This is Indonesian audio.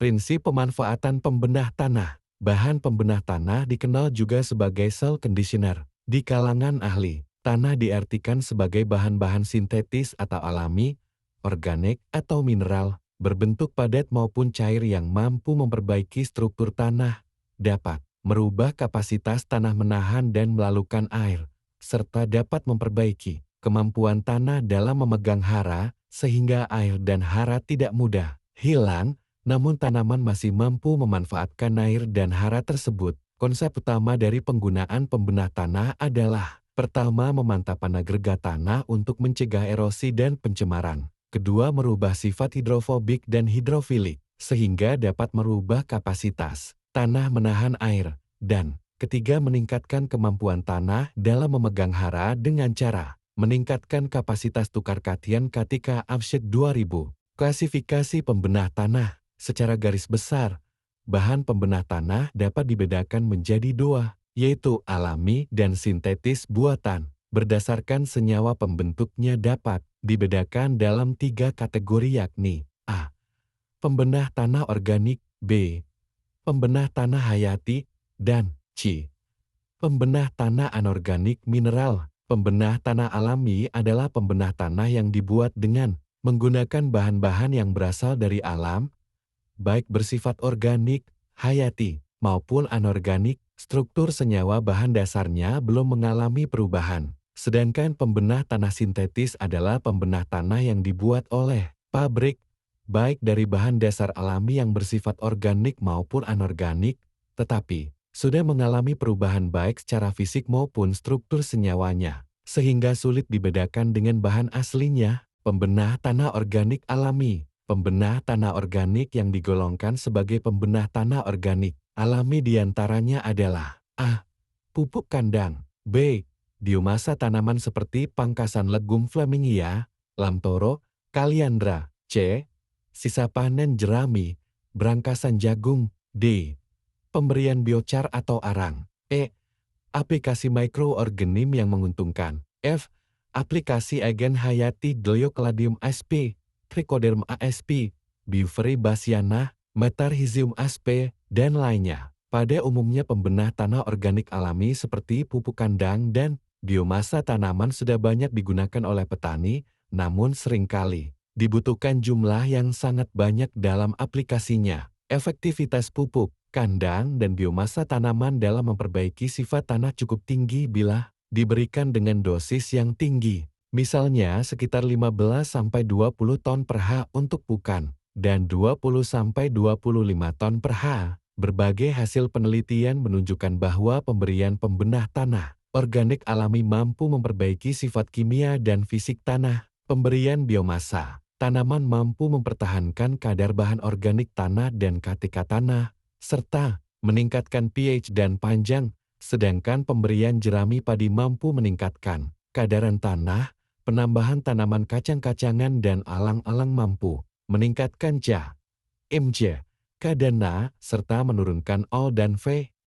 Prinsip pemanfaatan pembenah tanah. Bahan pembenah tanah dikenal juga sebagai soil conditioner. Di kalangan ahli, tanah diartikan sebagai bahan-bahan sintetis atau alami, organik atau mineral, berbentuk padat maupun cair yang mampu memperbaiki struktur tanah, dapat merubah kapasitas tanah menahan dan melalukan air, serta dapat memperbaiki kemampuan tanah dalam memegang hara, sehingga air dan hara tidak mudah hilang. Namun tanaman masih mampu memanfaatkan air dan hara tersebut. Konsep utama dari penggunaan pembenah tanah adalah: pertama, memantapan agregat tanah untuk mencegah erosi dan pencemaran. Kedua, merubah sifat hidrofobik dan hidrofilik, sehingga dapat merubah kapasitas tanah menahan air. Dan ketiga, meningkatkan kemampuan tanah dalam memegang hara dengan cara meningkatkan kapasitas tukar kation ketika Absyed 2000. Klasifikasi pembenah tanah. Secara garis besar, bahan pembenah tanah dapat dibedakan menjadi dua, yaitu alami dan sintetis buatan. Berdasarkan senyawa pembentuknya dapat dibedakan dalam tiga kategori, yakni A. Pembenah tanah organik, B. Pembenah tanah hayati, dan C. Pembenah tanah anorganik mineral. Pembenah tanah alami adalah pembenah tanah yang dibuat dengan menggunakan bahan-bahan yang berasal dari alam, baik bersifat organik, hayati, maupun anorganik. Struktur senyawa bahan dasarnya belum mengalami perubahan. Sedangkan pembenah tanah sintetis adalah pembenah tanah yang dibuat oleh pabrik, baik dari bahan dasar alami yang bersifat organik maupun anorganik, tetapi sudah mengalami perubahan baik secara fisik maupun struktur senyawanya, sehingga sulit dibedakan dengan bahan aslinya. Pembenah tanah organik alami. Pembenah tanah organik yang digolongkan sebagai pembenah tanah organik alami diantaranya adalah A. Pupuk kandang, B. Biomasa tanaman seperti pangkasan legum Flamingia, Lamtoro, Kaliandra, C. Sisa panen jerami, brangkasan jagung, D. Pemberian biochar atau arang, E. Aplikasi mikroorganisme yang menguntungkan, F. Aplikasi agen hayati Doliocladium sp, Trichoderma asp, Biferi bassiana, Metarhizium asp, dan lainnya. Pada umumnya pembenah tanah organik alami seperti pupuk kandang dan biomasa tanaman sudah banyak digunakan oleh petani, namun seringkali dibutuhkan jumlah yang sangat banyak dalam aplikasinya. Efektivitas pupuk kandang dan biomasa tanaman dalam memperbaiki sifat tanah cukup tinggi bila diberikan dengan dosis yang tinggi. Misalnya sekitar 15-20 ton per ha untuk pukan dan 20-25 ton per ha. Berbagai hasil penelitian menunjukkan bahwa pemberian pembenah tanah organik alami mampu memperbaiki sifat kimia dan fisik tanah. Pemberian biomasa tanaman mampu mempertahankan kadar bahan organik tanah dan KTK tanah, serta meningkatkan pH dan panjang, sedangkan pemberian jerami padi mampu meningkatkan kadaran tanah. Penambahan tanaman kacang-kacangan dan alang-alang mampu meningkatkan Ca, Mj, K dan Na, serta menurunkan O dan V.